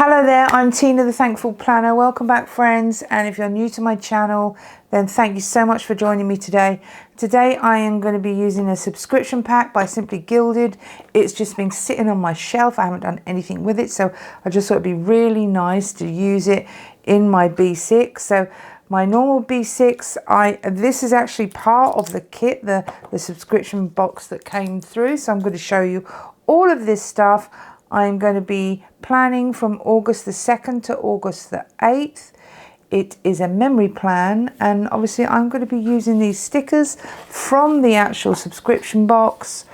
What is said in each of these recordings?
Hello there, I'm Tina the Thankful Planner. Welcome back, friends, and if you're new to my channel, then thank you so much for joining me today. Today I am going to be using a subscription pack by Simply Gilded. It's just been sitting on my shelf. I haven't done anything with it, so I just thought it'd be really nice to use it in my B6. So my normal B6, this is actually part of the kit, the subscription box that came through. So I'm going to show you all of this stuff. I'm going to be planning from August the 2nd to August the 8th. It is a memory plan, and obviously I'm going to be using these stickers from the actual subscription box,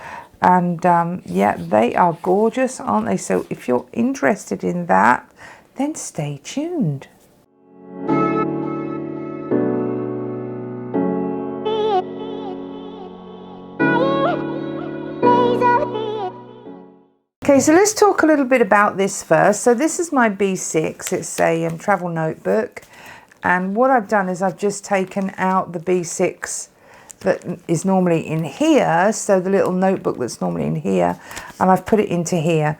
and yeah, they are gorgeous, aren't they? So if you're interested in that, then stay tuned. Okay, so let's talk a little bit about this first. So this is my B6. It's a travel notebook, and what I've done is I've just taken out the B6 that is normally in here, so the little notebook that's normally in here, and I've put it into here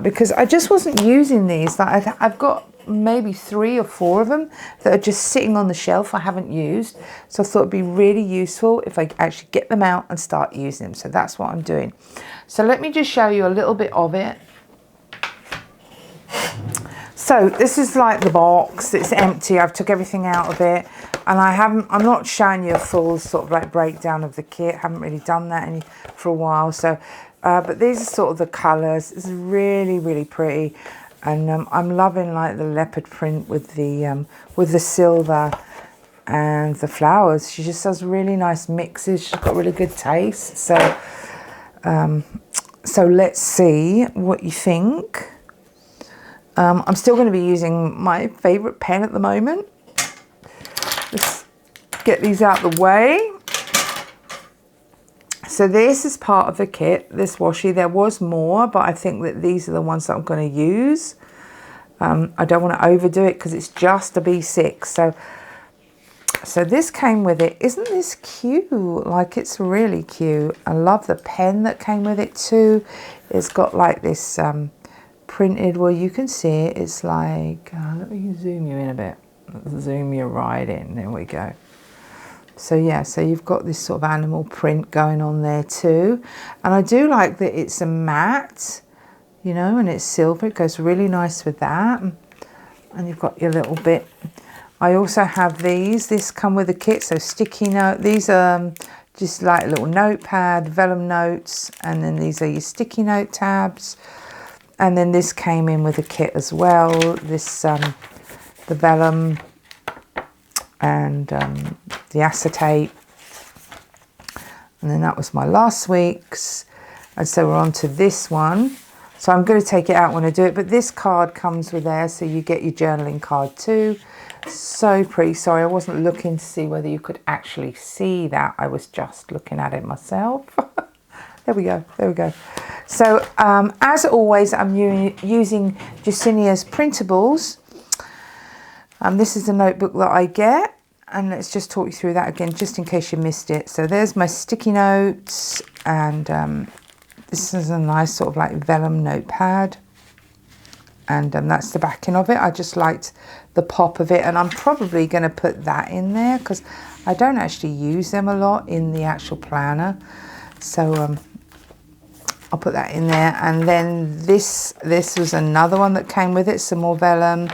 because I just wasn't using these. Like I've got maybe 3 or 4 of them that are just sitting on the shelf I haven't used, so I thought it'd be really useful if I actually get them out and start using them. So that's what I'm doing. So let me just show you a little bit of it. So this is like the box. It's empty. I've took everything out of it, and I'm not showing you a full sort of like breakdown of the kit. Haven't really done that for a while. So but these are sort of the colors. It's really pretty, and I'm loving like the leopard print with the silver and the flowers. She just does really nice mixes. She's got really good taste. So let's see what you think. I'm still going to be using my favorite pen at the moment. Let's get these out of the way. So this is part of the kit, this washi. There was more, but I think that these are the ones that I'm going to use. I don't want to overdo it because it's just a B6. So this came with it. Isn't this cute? Like, it's really cute. I love the pen that came with it too. It's got like this printed, well, you can see it. It's like, let me zoom you in a bit. Zoom you right in. There we go. So yeah, so you've got this sort of animal print going on there too. And I do like that it's a matte, you know, and it's silver. It goes really nice with that. And you've got your little bit. I also have these. This come with a kit, so sticky note. These are just like a little notepad, vellum notes, and then these are your sticky note tabs. And then this came in with a kit as well. This the vellum and the acetate. And then that was my last week's. And so we're on to this one. So I'm going to take it out when I do it, but this card comes with there, so you get your journaling card too. So pretty. Sorry, I wasn't looking to see whether you could actually see that. I was just looking at it myself. There we go. There we go. So as always, I'm using Jasinia's printables. This is the notebook that I get, and let's just talk you through that again, just in case you missed it. So there's my sticky notes, and this is a nice sort of like vellum notepad. And that's the backing of it. I just liked the pop of it, and I'm probably going to put that in there because I don't actually use them a lot in the actual planner. So I'll put that in there. And then this was another one that came with it, some more vellum.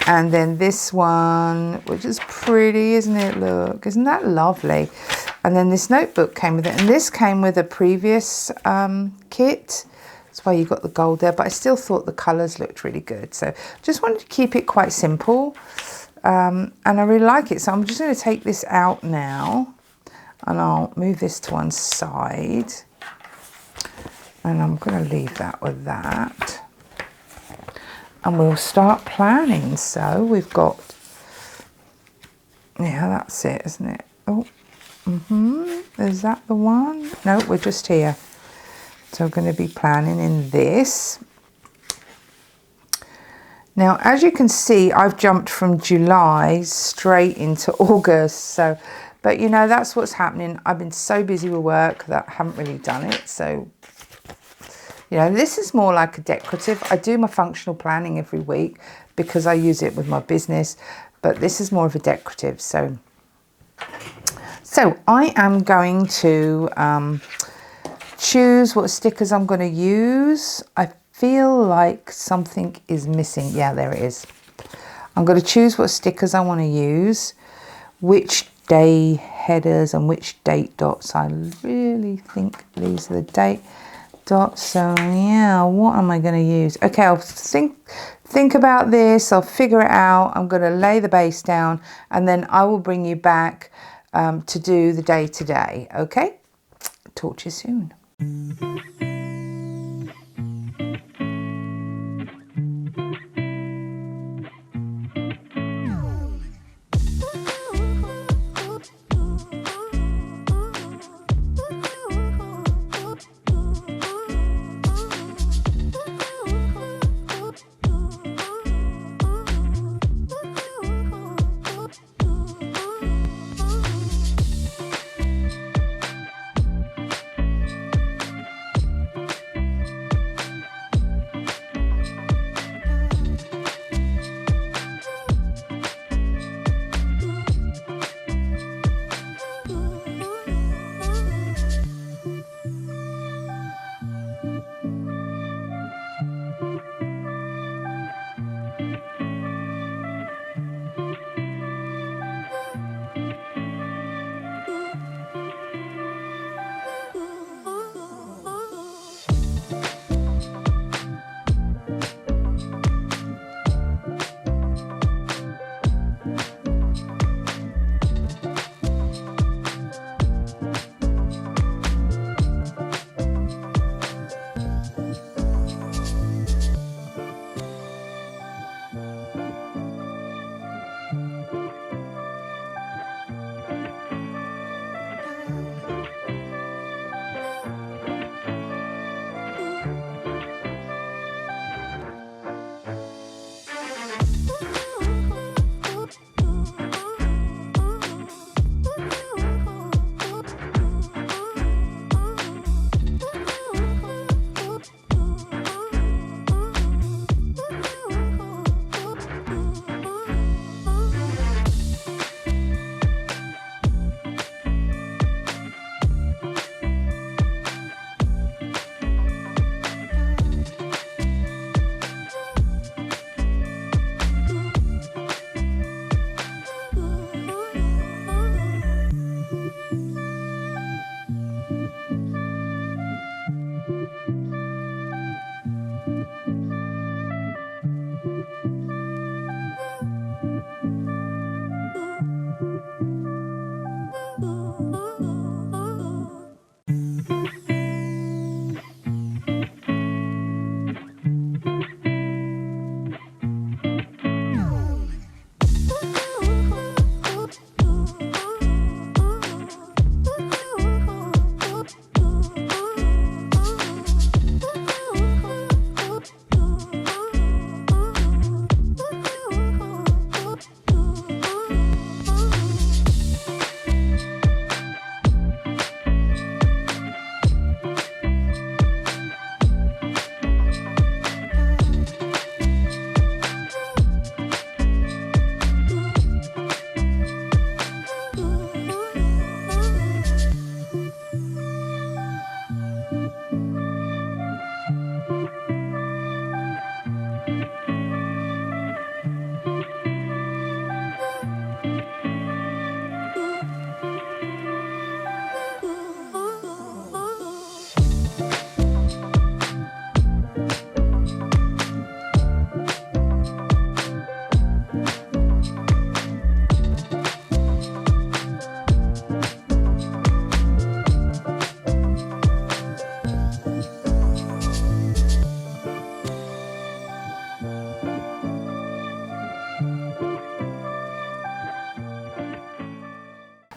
And then this one, which is pretty, isn't it? Look, isn't that lovely? And then this notebook came with it, and this came with a previous kit. That's why you got the gold there, but I still thought the colours looked really good. So just wanted to keep it quite simple, and I really like it. So I'm just going to take this out now, and I'll move this to one side, and I'm going to leave that with that, and we'll start planning. So we've got, yeah, that's it, isn't it? Oh, is that the one? No, we're just here. So I'm going to be planning in this. Now, as you can see, I've jumped from July straight into August. So, but you know, that's what's happening. I've been so busy with work that I haven't really done it. So You know, this is more like a decorative. I do my functional planning every week because I use it with my business, but this is more of a decorative. So I am going to choose what stickers I'm going to use. I feel like something is missing. Yeah, there it is. I'm going to choose what stickers I want to use, which day headers and which date dots. I really think these are the date dots. So yeah, what am I going to use? Okay, I'll think about this. I'll figure it out. I'm going to lay the base down, and then I will bring you back to do the day today. Okay, talk to you soon.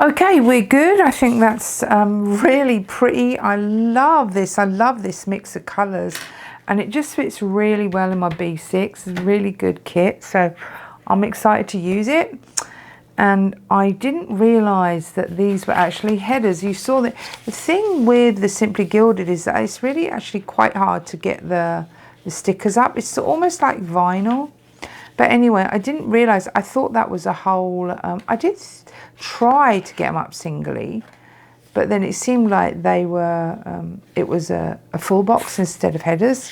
Okay, we're good. I think that's really pretty. I love this. I love this mix of colours, and it just fits really well in my B6. It's a really good kit, so I'm excited to use it. And I didn't realise that these were actually headers. You saw that the thing with the Simply Gilded is that it's really actually quite hard to get the stickers up. It's almost like vinyl. But anyway, I didn't realise, I thought that was a whole, I did try to get them up singly, but then it seemed like they were, it was a full box instead of headers.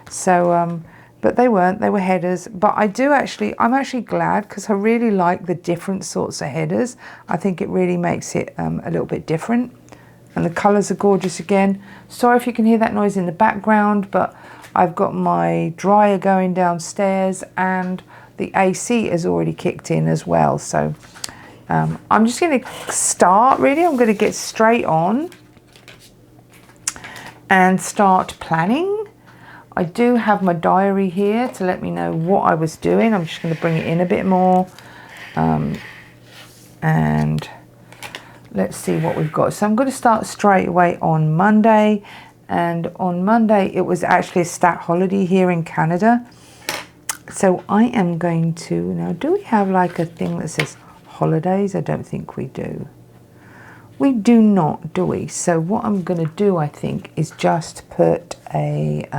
So, but they weren't, they were headers. But I'm actually glad, because I really like the different sorts of headers. I think it really makes it a little bit different. And the colours are gorgeous again. Sorry if you can hear that noise in the background, but I've got my dryer going downstairs and the AC has already kicked in as well. So I'm just going to start, really. I'm going to get straight on and start planning. I do have my diary here to let me know what I was doing. I'm just going to bring it in a bit more. And let's see what we've got. So I'm going to start straight away on Monday. And on Monday, it was actually a stat holiday here in Canada. So I am going to, now do we have like a thing that says holidays? I don't think we do. We do not, do we? So what I'm going to do, I think, is just put a,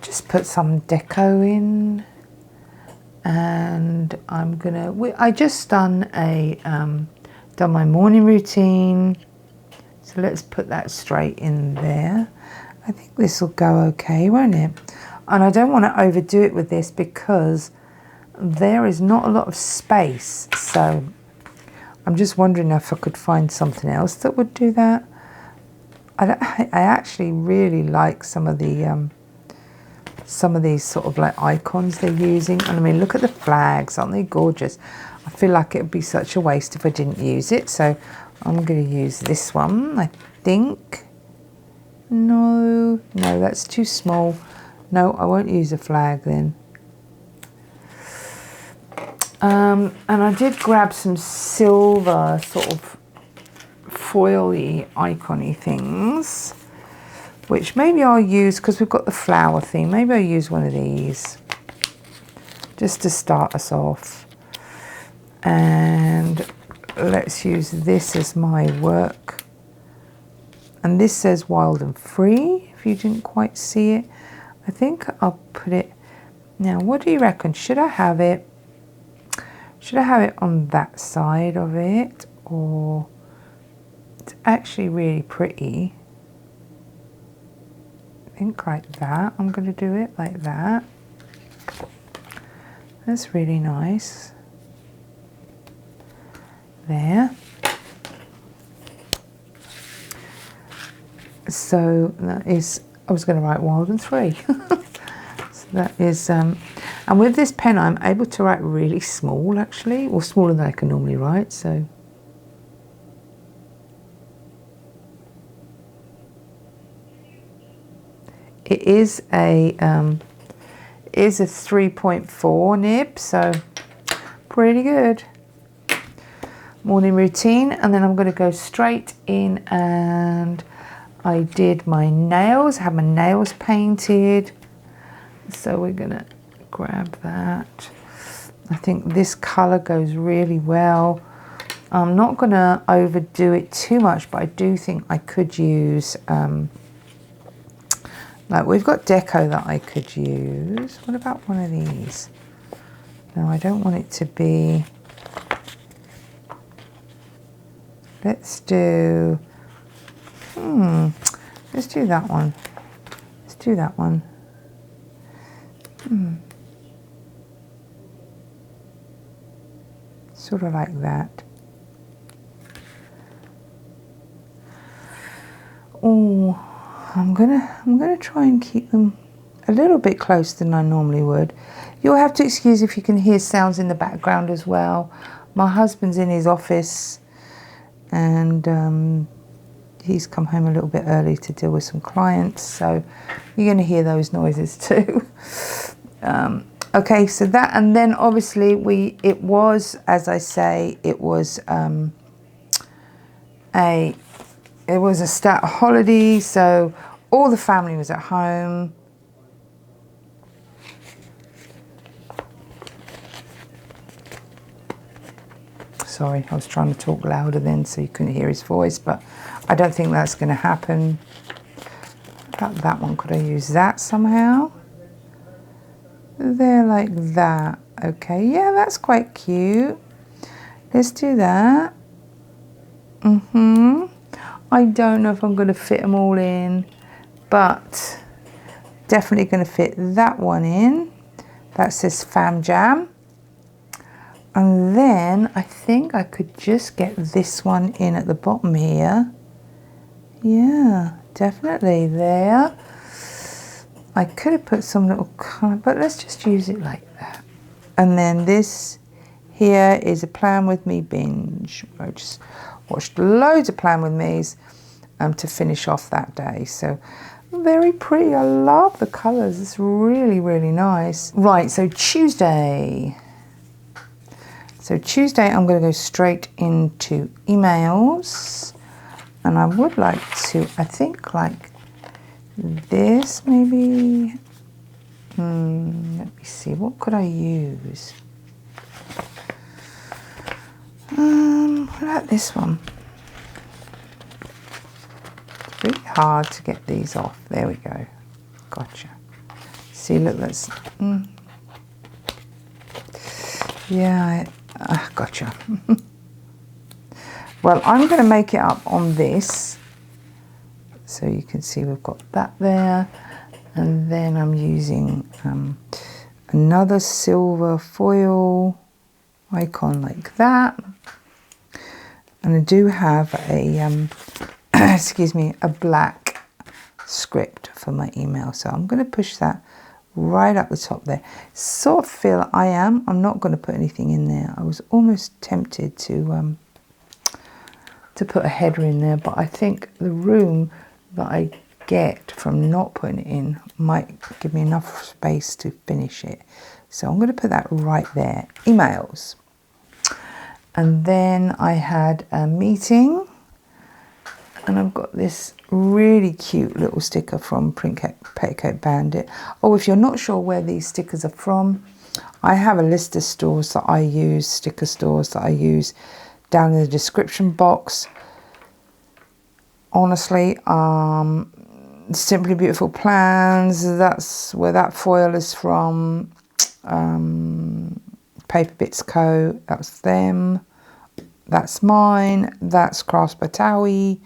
just put some deco in. And I'm going to, I just done my morning routine. So let's put that straight in there. I think this will go okay, won't it? And I don't want to overdo it with this because there is not a lot of space. So I'm just wondering if I could find something else that would do that. I actually really like some of these sort of like icons they're using. And I mean, look at the flags, aren't they gorgeous? I feel like it would be such a waste if I didn't use it. So I'm going to use this one, I think. No, that's too small. No, I won't use a flag then. And I did grab some silver sort of foily icon-y things, which maybe I'll use because we've got the flower theme. Maybe I'll use one of these just to start us off. And let's use this as my work. And this says wild and free, if you didn't quite see it. I think I'll put it, now what do you reckon? Should I have it on that side of it, or it's actually really pretty. I think like that. I'm going to do it like that. That's really nice. There. So that is, I was going to write wild and free. So that is, and with this pen I'm able to write really small actually, or smaller than I can normally write. So it is a 3.4 nib, so pretty good. Morning routine, and then I'm going to go straight in, and I did my nails, have my nails painted. So we're going to grab that. I think this colour goes really well. I'm not going to overdo it too much, but I do think I could use, like we've got deco that I could use. What about one of these? No, I don't want it to be, let's do, let's do that one. Let's do that one. Sort of like that. Oh, I'm gonna try and keep them a little bit closer than I normally would. You'll have to excuse if you can hear sounds in the background as well. My husband's in his office, and he's come home a little bit early to deal with some clients, so you're going to hear those noises too. Okay, so that, and then obviously it was, as I say, it was a stat holiday, so all the family was at home. Sorry, I was trying to talk louder then so you couldn't hear his voice, but I don't think that's going to happen. That one, could I use that somehow? There, like that. Okay, yeah, that's quite cute. Let's do that. I don't know if I'm going to fit them all in, but definitely going to fit that one in. That says Fam Jam. And then I think I could just get this one in at the bottom here. Yeah, definitely there. I could have put some little colour, but let's just use it like that. And then this here is a Plan With Me binge. I just watched loads of Plan With Me's to finish off that day. So very pretty. I love the colours. It's really, really nice. Right, so Tuesday. So Tuesday I'm going to go straight into emails. And I would like to, I think like this maybe. Let me see, what could I use? What about this one? It's really hard to get these off. There we go. Gotcha. See, look, that's... Yeah, gotcha. Well, I'm going to make it up on this. So you can see we've got that there. And then I'm using another silver foil icon like that. And I do have a, excuse me, a black script for my email. So I'm going to push that right up the top there. Sort of feel I'm not going to put anything in there. I was almost tempted to put a header in there, but I think the room that I get from not putting it in might give me enough space to finish it. So I'm going to put that right there. Emails. And then I had a meeting, and I've got this really cute little sticker from Petticoat Bandit. Oh, if you're not sure where these stickers are from, I have a list of stores that I use, sticker stores that I use down in the description box. Honestly, Simply Beautiful Plans, that's where that foil is from. Paper Bits Co., that's them. That's mine. That's Crafts by Towie.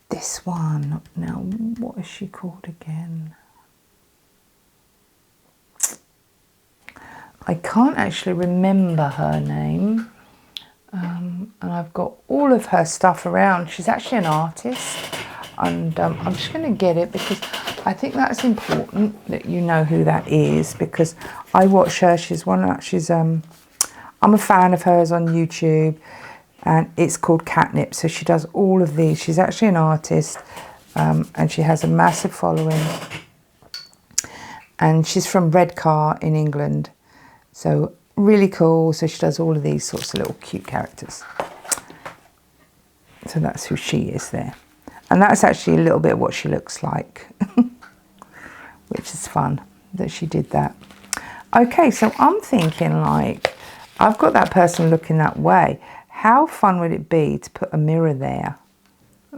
This one, now what is she called again? I can't actually remember her name. And I've got all of her stuff around. She's actually an artist, and I'm just going to get it because I think that's important that you know who that is, because I watch her. I'm a fan of hers on YouTube, and it's called Catnip. So she does all of these. She's actually an artist, and she has a massive following, and she's from Redcar in England. So really cool. So she does all of these sorts of little cute characters. So that's who she is there. And that's actually a little bit of what she looks like, which is fun that she did that. Okay, so I'm thinking, like, I've got that person looking that way. How fun would it be to put a mirror there?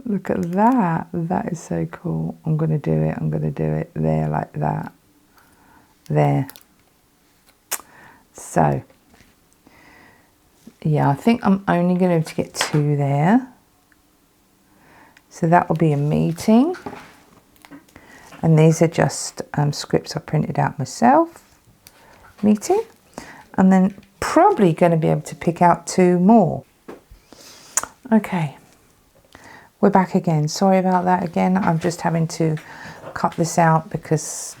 Look at that. That is so cool. I'm going to do it. I'm going to do it there like that. There. So, yeah, I think I'm only going to get 2 there. So that will be a meeting. And these are just scripts I printed out myself. Meeting. And then probably going to be able to pick out 2 more. Okay. We're back again. Sorry about that again. I'm just having to cut this out because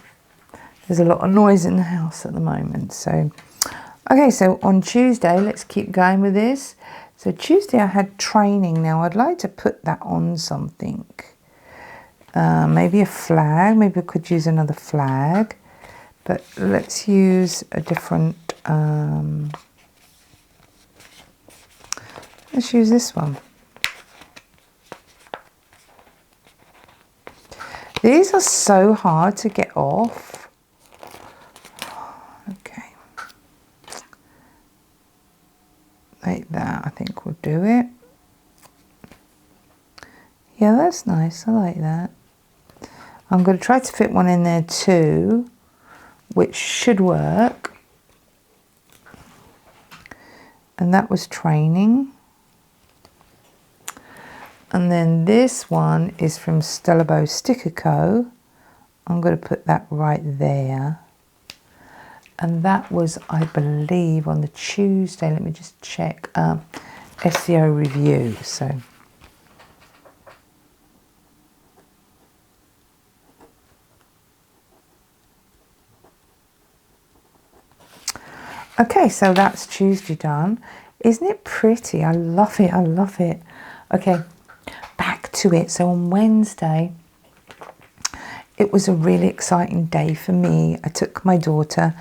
there's a lot of noise in the house at the moment. So, okay, so on Tuesday, let's keep going with this. So Tuesday I had training. Now I'd like to put that on something. Maybe a flag. Maybe I could use another flag. But let's use a different... let's use this one. These are so hard to get off. Okay. like that. I think we'll do it. Yeah, that's nice. I like that. I'm going to try to fit one in there too, which should work. And that was training. And then this one is from Stella Bow Sticker Co. I'm going to put that right there. And that was, I believe, on the Tuesday. Let me just check. SEO review. So. Okay, so that's Tuesday done. Isn't it pretty? I love it. I love it. Okay, back to it. So on Wednesday, it was a really exciting day for me. I took my daughter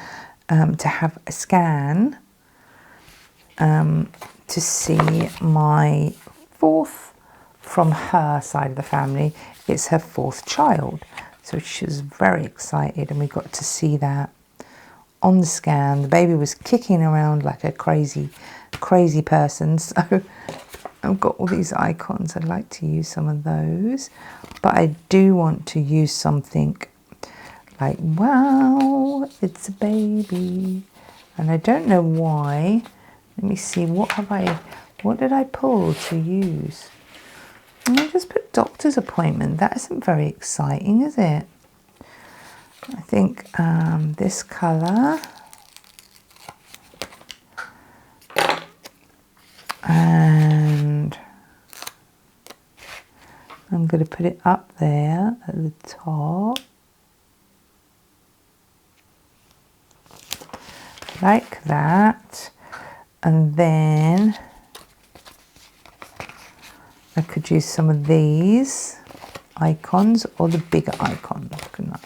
to have a scan to see my fourth from her side of the family. It's her fourth child. So she was very excited and we got to see that on the scan. The baby was kicking around like a crazy person. So I've got all these icons. I'd like to use some of those. But I do want to use something like, wow, it's a baby. And I don't know why. Let me see, what did I pull to use? I just put doctor's appointment. That isn't very exciting, is it? I think this colour, and I'm going to put it up there at the top, like that, and then I could use some of these icons or the bigger icons, couldn't I?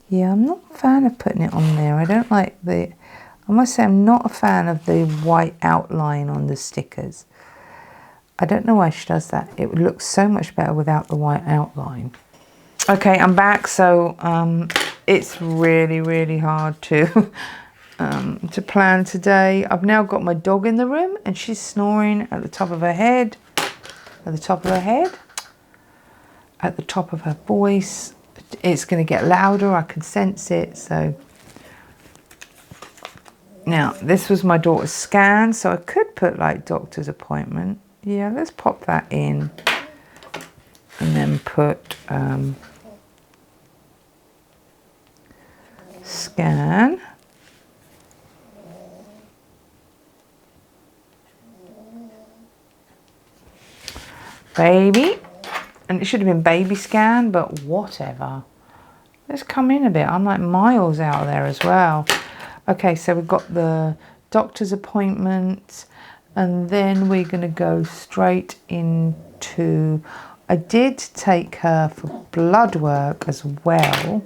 Yeah, I'm not a fan of putting it on there. I don't like I must say I'm not a fan of the white outline on the stickers. I don't know why she does that. It would look so much better without the white outline. Okay, I'm back. So it's really, really hard to plan today. I've now got my dog in the room and she's snoring at the top of her head, at the top of her head, at the top of her voice. It's going to get louder, I can sense it. So now this was my daughter's scan, so I could put like doctor's appointment. Yeah, let's pop that in and then put scan. Baby. And it should have been baby scan, but whatever. Let's come in a bit. I'm like miles out of there as well. Okay, so we've got the doctor's appointment, and then we're going to go straight into... I did take her for blood work as well.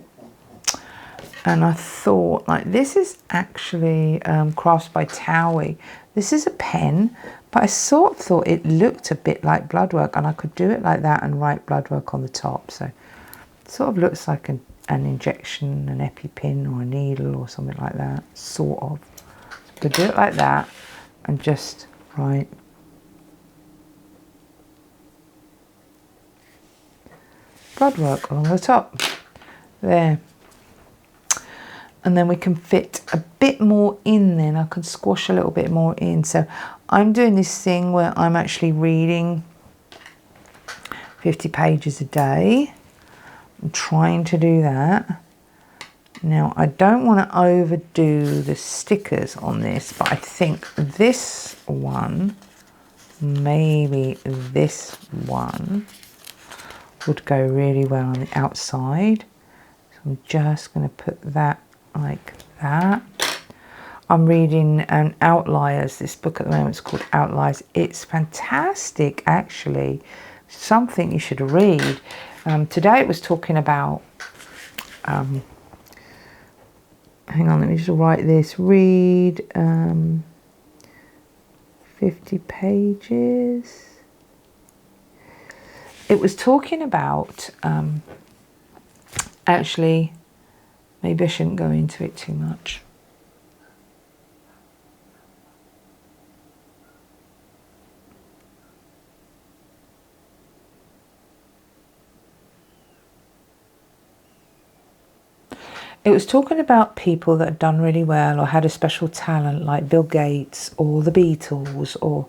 And I thought, like, this is actually Crafts by Towie. This is a pen, but I sort of thought it looked a bit like blood work, and I could do it like that and write blood work on the top. So it sort of looks like an injection, an EpiPen or a needle or something like that, sort of. So I could do it like that and just write blood work along the top. There. And then we can fit a bit more in then. I can squash a little bit more in. So I'm doing this thing where I'm actually reading 50 pages a day. I'm trying to do that. Now, I don't want to overdo the stickers on this, but I think this one, maybe this one, would go really well on the outside. So I'm just going to put that like that. I'm reading Outliers. This book at the moment is called Outliers. It's fantastic, actually. Something you should read. Today it was talking about... hang on, let me just write this. Read 50 pages. It was talking about actually Maybe I shouldn't go into it too much. It was talking about people that had done really well or had a special talent, like Bill Gates or the Beatles,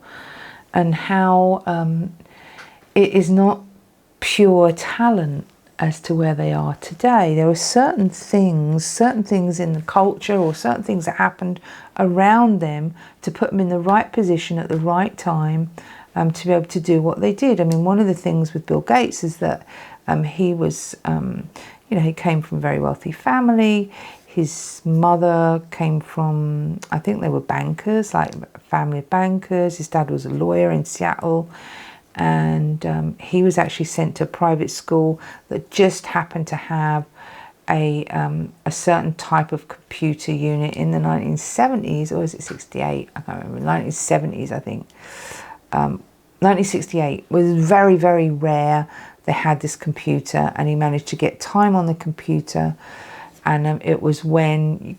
and how it is not pure talent as to where they are today. There were certain things in the culture or certain things that happened around them to put them in the right position at the right time to be able to do what they did. I mean, one of the things with Bill Gates is that he was, he came from a very wealthy family. His mother came from, I think they were bankers, like a family of bankers. His dad was a lawyer in Seattle. And he was actually sent to a private school that just happened to have a certain type of computer unit in the 1970s, or is it 68? I can't remember. 1970s, I think. 1968 was very, very rare. They had this computer, and he managed to get time on the computer. And it was when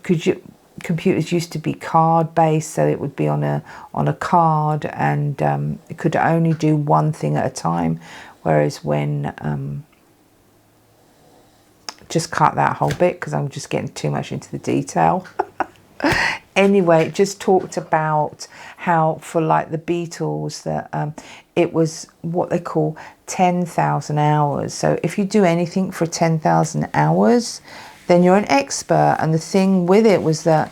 computers used to be card based, so it would be on a card, and it could only do one thing at a time, whereas when just cut that whole bit because I'm just getting too much into the detail. Anyway, it just talked about how for like the Beatles that it was what they call 10,000 hours. So if you do anything for 10,000 hours, then you're an expert. And the thing with it was that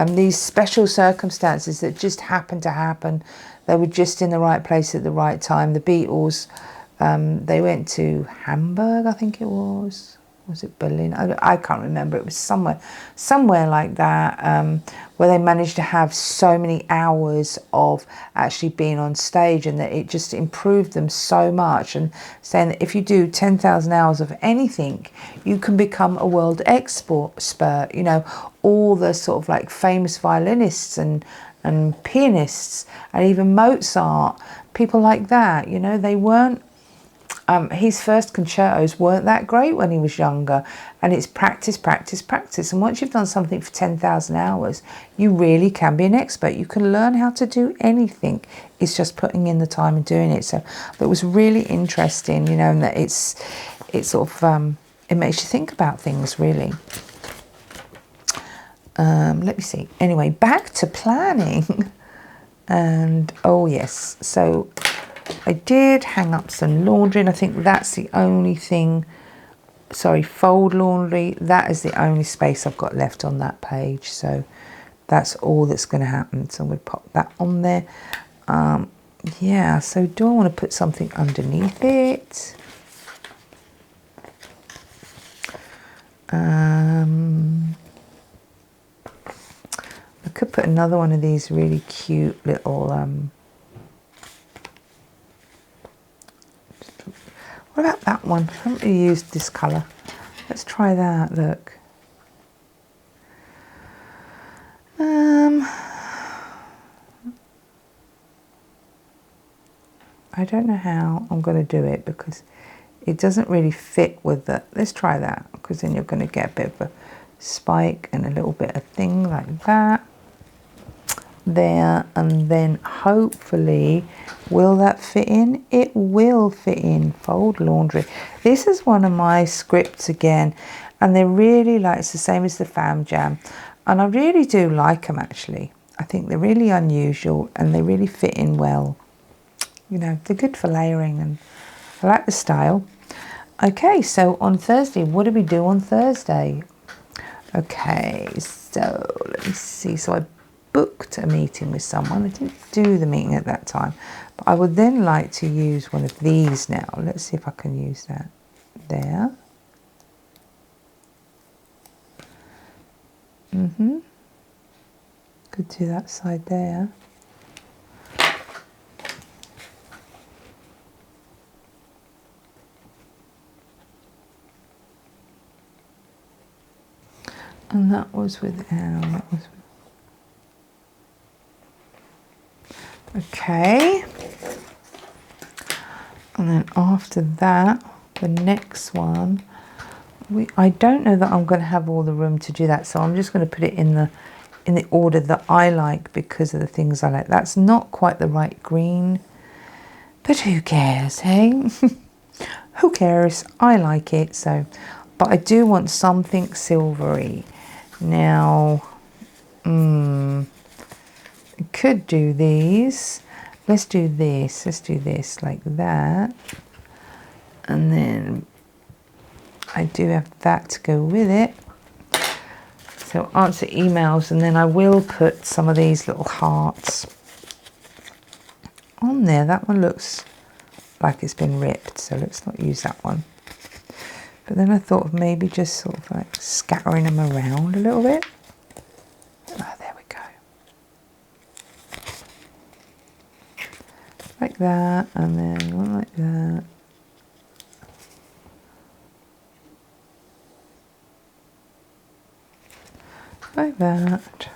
these special circumstances that just happened to happen, they were just in the right place at the right time. The Beatles, they went to Hamburg, I think it was it Berlin? I can't remember. It was somewhere like that, where they managed to have so many hours of actually being on stage, and that it just improved them so much. And saying that if you do 10,000 hours of anything, you can become a world expert. You know, all the sort of like famous violinists and pianists, and even Mozart, people like that, you know, they weren't, his first concertos weren't that great when he was younger, and it's practice, practice, practice. And once you've done something for 10,000 hours, you really can be an expert. You can learn how to do anything. It's just putting in the time and doing it. So that was really interesting, you know, and that it's sort of, it makes you think about things, really. Let me see. Anyway, back to planning. And, oh yes, so I did hang up some laundry, and I think that's the only thing, sorry, fold laundry, that is the only space I've got left on that page. So that's all that's going to happen. So I'm going to pop that on there. Yeah, so do I want to put something underneath it? I could put another one of these really cute little what about that one? I haven't really used this colour. Let's try that, look. I don't know how I'm going to do it because it doesn't really fit with the, let's try that, because then you're going to get a bit of a spike and a little bit of thing like that. There, and then hopefully, will that fit in? It will fit in. Fold laundry. This is one of my scripts again, and they're really like, it's the same as the Fam Jam, and I really do like them actually. I think they're really unusual and they really fit in well. You know, they're good for layering, and I like the style. Okay, so on Thursday, what do we do on Thursday? Okay, so let me see. So I booked a meeting with someone. I didn't do the meeting at that time, but I would then like to use one of these now. Let's see if I can use that there. Could do that side there. And that was with Anne. Okay, and then after that, the next one, I don't know that I'm going to have all the room to do that, so I'm just going to put it in the order that I like because of the things I like. That's not quite the right green, but who cares, hey? Who cares? I like it. So, but I do want something silvery. Now, I could do these. Let's do this. Let's do this like that, and then I do have that to go with it. So answer emails, and then I will put some of these little hearts on there. That one looks like it's been ripped, so let's not use that one. But then I thought of maybe just sort of like scattering them around a little bit. Oh, there we go. Like that, and then one like that. Like that.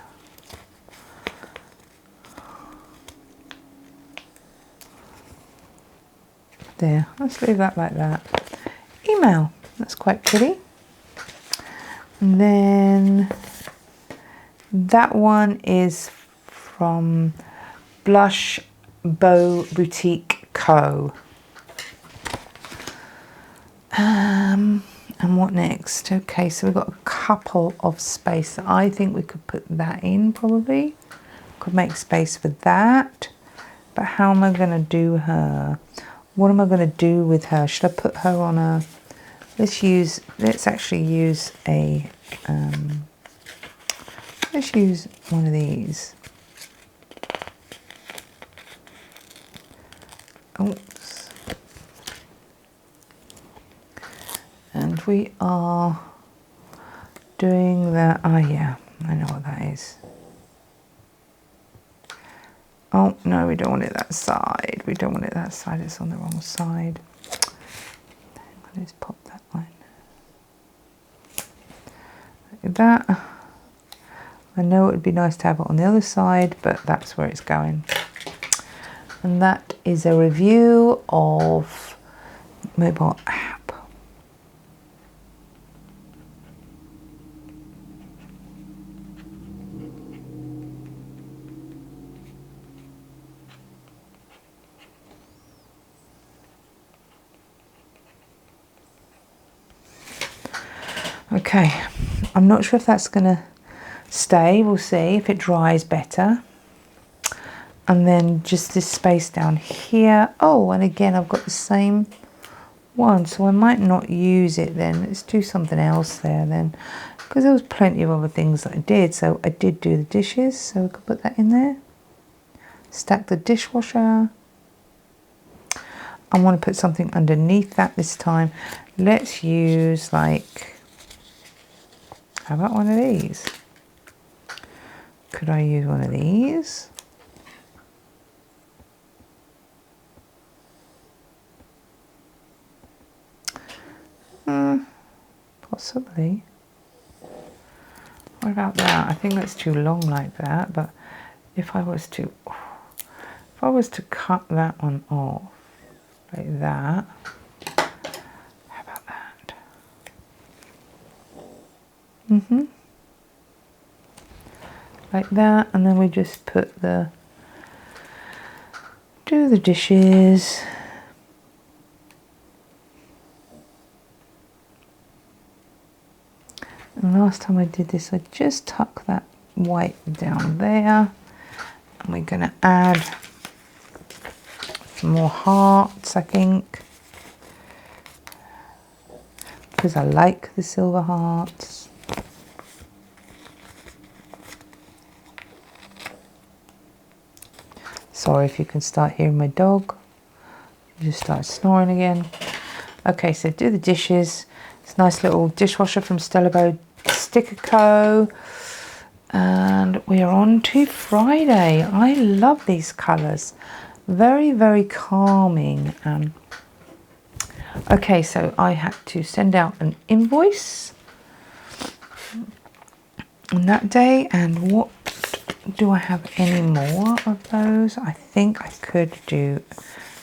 There, let's leave that like that. Email, that's quite pretty. And then that one is from Blush Bow Boutique Co. And what next? Okay, so we've got a couple of space. I think we could put that in probably. Could make space for that. But how am I going to do her? What am I going to do with her? Should I put her on a... Let's actually use a... let's use one of these. Oops. And we are doing that. Oh yeah, I know what that is. Oh no, we don't want it that side. We don't want it that side. It's on the wrong side. Let's pop that line. Like that. I know it would be nice to have it on the other side, but that's where it's going. And that is a review of mobile app. Okay, I'm not sure if that's going to stay. We'll see if it dries better. And then just this space down here. Oh, and again, I've got the same one, so I might not use it then. Let's do something else there then, because there was plenty of other things that I did. So I did do the dishes, so we could put that in there. Stack the dishwasher. I want to put something underneath that this time. Let's use like... How about one of these? Could I use one of these? Possibly. What about that? I think that's too long like that, but if I was to cut that one off like that, how about that? Like that, and then we just put do the dishes. And last time I did this, I just tuck that white down there, and we're going to add some more hearts, I think, because I like the silver hearts. Sorry if you can start hearing my dog. He just started snoring again. Okay, so do the dishes. It's a nice little dishwasher from Stella Bow Sticker Co. And we are on to Friday. I love these colours. Very, very calming. Okay, so I had to send out an invoice on that day. And what do I have any more of those? I think I could do...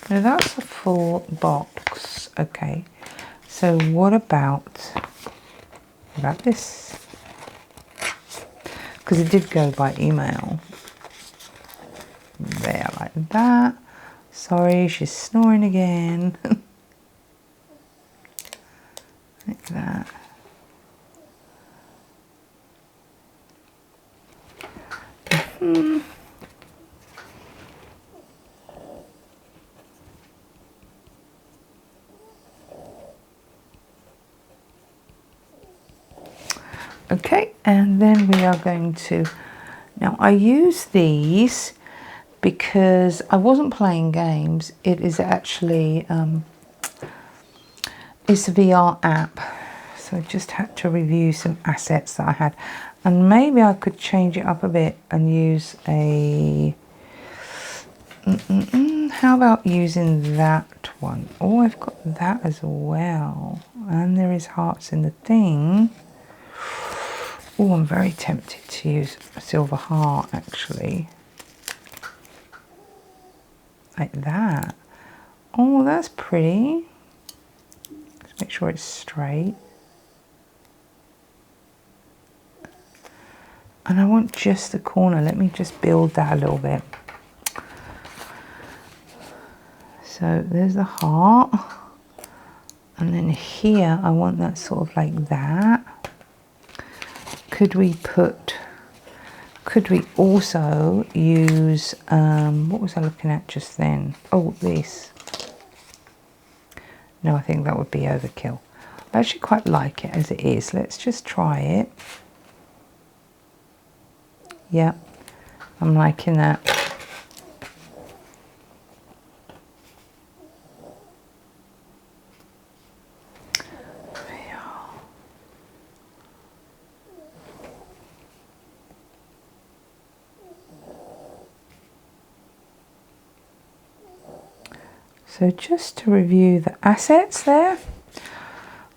No, that's a full box. Okay. So what about about this? Because it did go by email. There, like that. Sorry, she's snoring again. Like that. Okay, and then we are going to, now I use these because I wasn't playing games. It is actually, it's a VR app. So I just had to review some assets that I had. And maybe I could change it up a bit and use a, how about using that one? Oh, I've got that as well. And there is hearts in the thing. Oh, I'm very tempted to use a silver heart, actually. Like that. Oh, that's pretty. Let's make sure it's straight. And I want just the corner. Let me just build that a little bit. So there's the heart. And then here, I want that sort of like that. Could we also use, what was I looking at just then? Oh, this. No, I think that would be overkill. I actually quite like it as it is. Let's just try it. Yeah, I'm liking that. So just to review the assets there.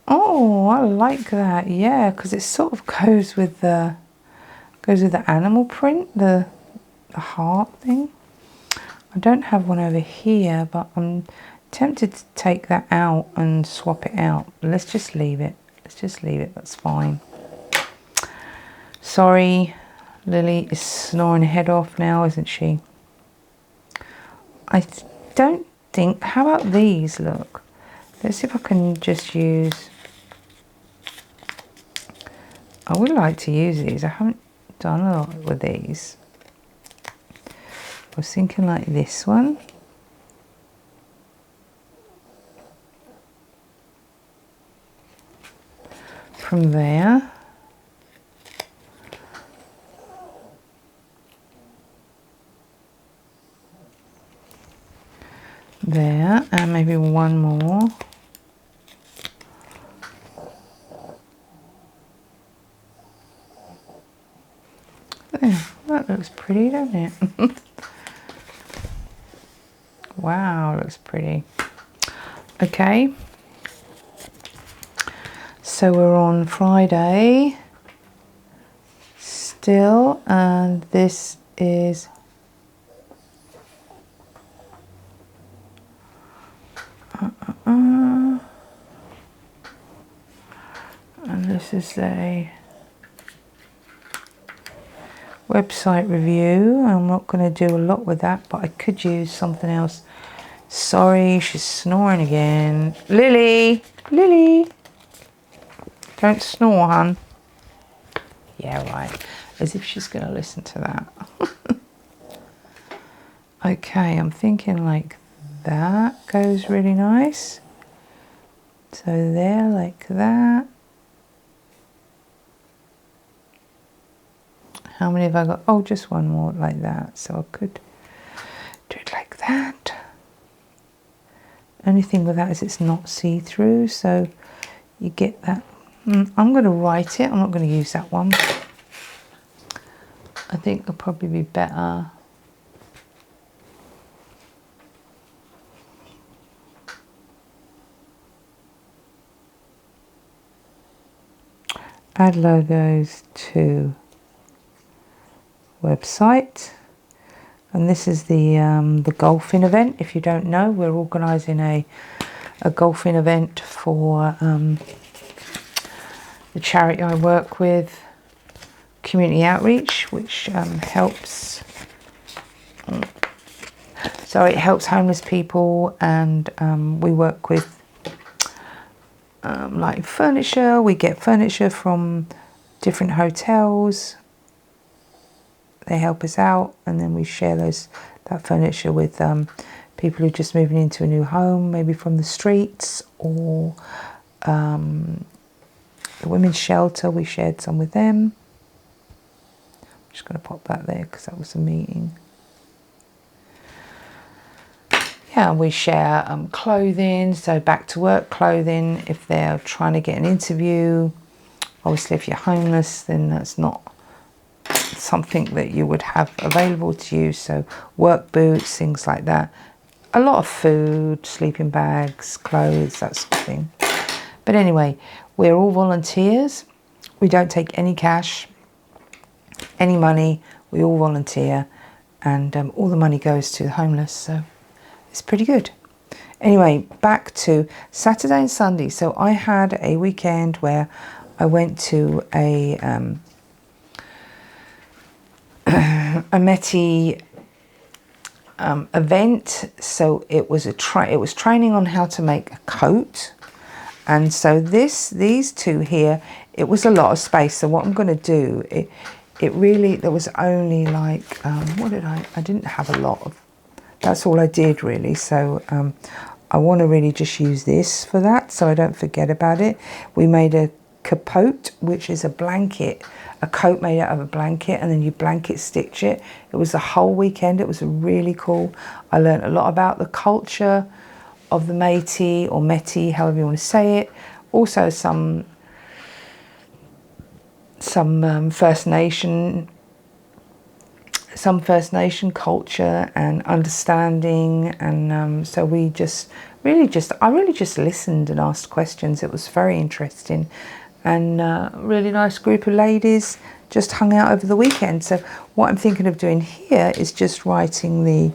Oh, I like that. Yeah, because it sort of goes with the animal print, the heart thing. I don't have one over here, but I'm tempted to take that out and swap it out. Let's just leave it. Let's just leave it. That's fine. Sorry, Lily is snoring her head off now, isn't she? I don't think, how about these? Look, let's see if I can just use, I would like to use these. I haven't done a lot with these. I was thinking like this one. From there. There, and maybe one more. There, that looks pretty, doesn't it? Wow, looks pretty. Okay. So we're on Friday still, and this is and this is a website review. I'm not going to do a lot with that, but I could use something else. Sorry, she's snoring again. Lily! Lily! Don't snore, hun. Yeah, right. As if she's going to listen to that. Okay, I'm thinking like that goes really nice. So there, like that. How many have I got? Oh, just one more like that. So I could do it like that. Only thing with that is it's not see-through, so you get that. I'm going to write it. I'm not going to use that one. I think it'll probably be better. Add logos to website. And this is the golfing event. If you don't know, we're organising a golfing event for the charity I work with, community outreach, which helps. So it helps homeless people, and we work with like furniture. We get furniture from different hotels. They help us out, and then we share that furniture with people who are just moving into a new home, maybe from the streets, or the women's shelter. We shared some with them. I'm just going to pop that there because that was a meeting. Yeah, we share clothing, so back to work clothing if they're trying to get an interview. Obviously, if you're homeless, then that's not something that you would have available to you. So work boots, things like that. A lot of food, sleeping bags, clothes, that sort of thing. But anyway, we're all volunteers. We don't take any cash, any money. We all volunteer, and all the money goes to the homeless. So it's pretty good. Anyway, back to Saturday and Sunday. So I had a weekend where I went to a METI event. So it was training on how to make a coat, and so these two here, it was a lot of space. So what I'm going to do, it really, there was only like I didn't have a lot of. That's all I did really. So I want to really just use this for that, so I don't forget about it. We made a capote, which is a blanket, a coat made out of a blanket, and then you blanket stitch it. It was a whole weekend. It was really cool. I learned a lot about the culture of the Métis or Métis, however you want to say it. Also some First Nation culture and understanding, and so I really just listened and asked questions. It was very interesting, and a really nice group of ladies just hung out over the weekend. So what I'm thinking of doing here is just writing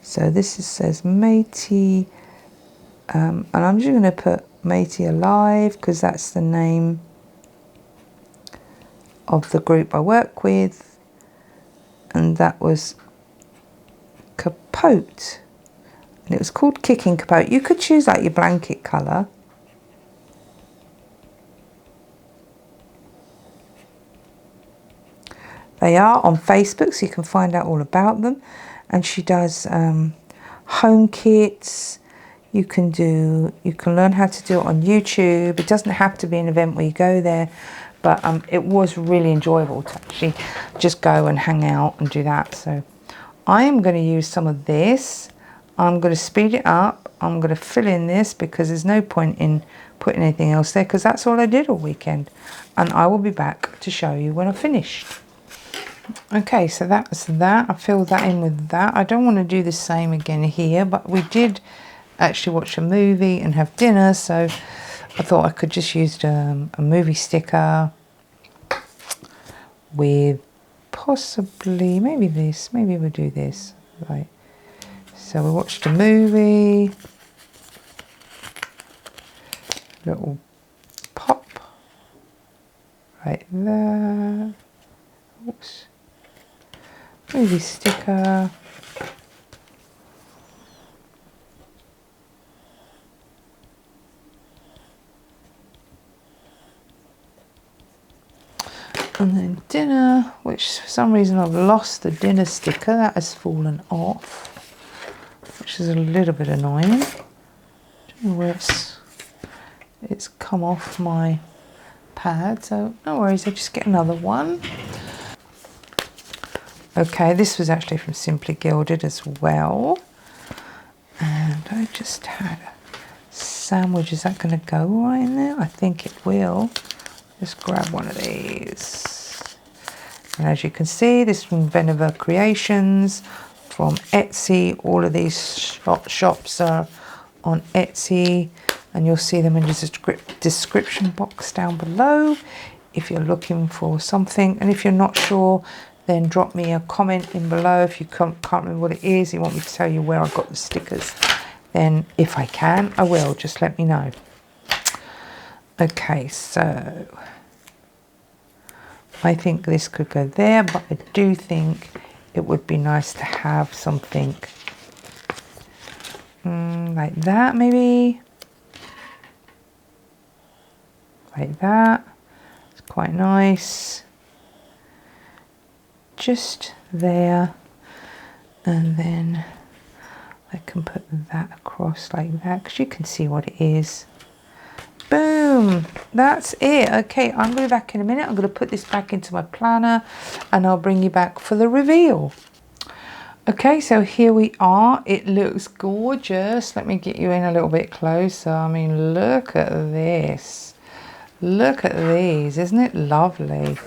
so this says Métis, and I'm just going to put Métis Alive because that's the name of the group I work with, and that was capote, and it was called Kicking Capote. You could choose like your blanket colour. They are on Facebook, so you can find out all about them. And she does home kits. You can learn how to do it on YouTube. It doesn't have to be an event where you go there, but it was really enjoyable to actually just go and hang out and do that. So I am going to use some of this. I'm going to speed it up. I'm going to fill in this because there's no point in putting anything else there, because that's all I did all weekend. And I will be back to show you when I've finished. Okay, so that's that. I filled that in with that. I don't want to do the same again here, but we did actually watch a movie and have dinner, so I thought I could just use a movie sticker with possibly, maybe we'll do this. Right. So we watched a movie. Little pop. Right there. Oops. Movie sticker. And then dinner, which for some reason I've lost the dinner sticker. That has fallen off, which is a little bit annoying. I don't know where it's come off my pad, so no worries, I'll just get another one. Okay, this was actually from Simply Gilded as well. And I just had a sandwich. Is that going to go right in there? I think it will. Just grab one of these. And as you can see, this is from Veniver Creations, from Etsy. All of these shops are on Etsy, and you'll see them in the description box down below if you're looking for something. And if you're not sure, then drop me a comment in below. If you can't remember what it is, you want me to tell you where I got the stickers, then if I can, I will. Just let me know. Okay, so I think this could go there, but I do think it would be nice to have something like that, maybe. Like that. It's quite nice. Just there. And then I can put that across like that, because you can see what it is. Boom, that's it. Okay, I'm going to be back in a minute. I'm going to put this back into my planner and I'll bring you back for the reveal. Okay, so here we are. It looks gorgeous. Let me get you in a little bit closer. I mean, look at this. Look at these. Isn't it lovely?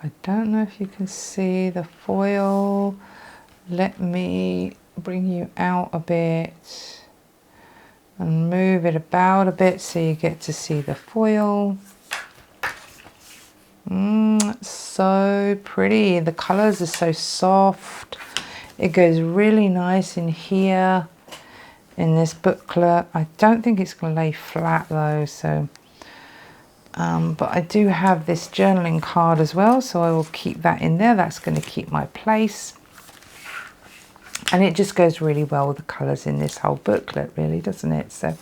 I don't know if you can see the foil. Let me bring you out a bit and move it about a bit so you get to see the foil. It's so pretty. The colors are so soft. It goes really nice in here in this booklet. I don't think it's going to lay flat though, so but I do have this journaling card as well, so I will keep that in there. That's going to keep my place. And it just goes really well with the colours in this whole booklet, really, doesn't it? So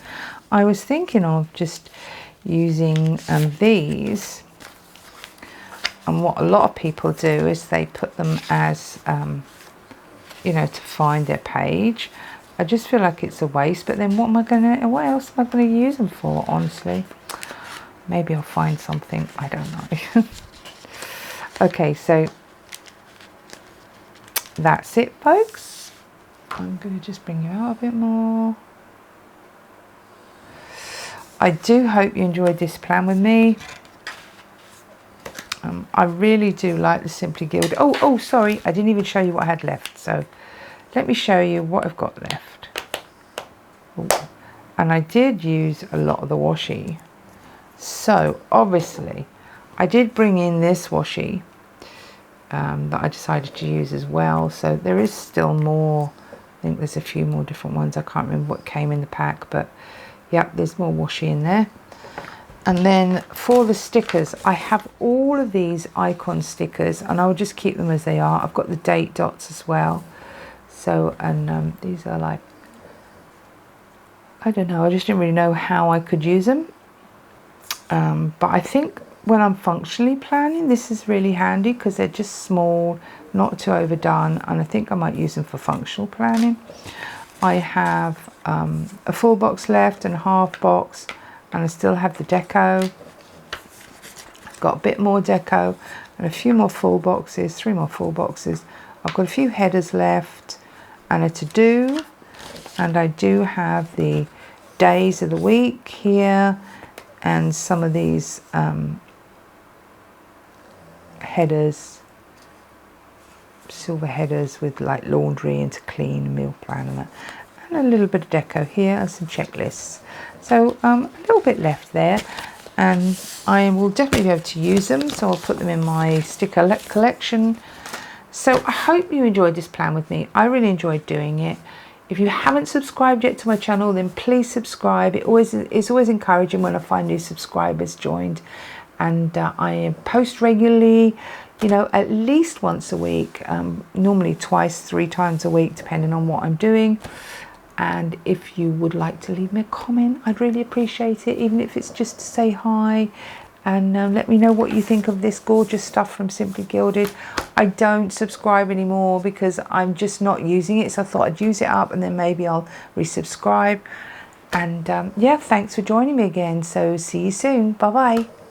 I was thinking of just using these. And what a lot of people do is they put them as, you know, to find their page. I just feel like it's a waste, but then what else am I going to use them for, honestly? Maybe I'll find something, I don't know. Okay, so that's it, folks. I'm going to just bring you out a bit more. I do hope you enjoyed this plan with me. I really do like the Simply Gilded. Oh, sorry, I didn't even show you what I had left. So let me show you what I've got left. Ooh. And I did use a lot of the washi. So obviously I did bring in this washi that I decided to use as well. So there is still more. I think there's a few more different ones. I can't remember what came in the pack, but yeah, there's more washi in there. And then for the stickers, I have all of these icon stickers and I'll just keep them as they are. I've got the date dots as well. So, and these are like, I don't know, I just didn't really know how I could use them. But I think when I'm functionally planning, this is really handy because they're just small, not too overdone, and I think I might use them for functional planning. I have a full box left and a half box, and I still have the deco. I've got a bit more deco and a few more full boxes, 3 more full boxes. I've got a few headers left and a to-do, and I do have the days of the week here and some of these headers, silver headers with like laundry and to clean, meal plan and that, and a little bit of deco here and some checklists. So a little bit left there, and I will definitely be able to use them, so I'll put them in my sticker collection. So I hope you enjoyed this plan with me. I really enjoyed doing it. If you haven't subscribed yet to my channel, then please subscribe. It's always encouraging when I find new subscribers joined. And I post regularly, you know, at least once a week, normally twice, 3 times a week, depending on what I'm doing. And if you would like to leave me a comment, I'd really appreciate it, even if it's just to say hi. And let me know what you think of this gorgeous stuff from Simply Gilded. I don't subscribe anymore because I'm just not using it, so I thought I'd use it up and then maybe I'll resubscribe. And yeah, thanks for joining me again. So see you soon. Bye bye.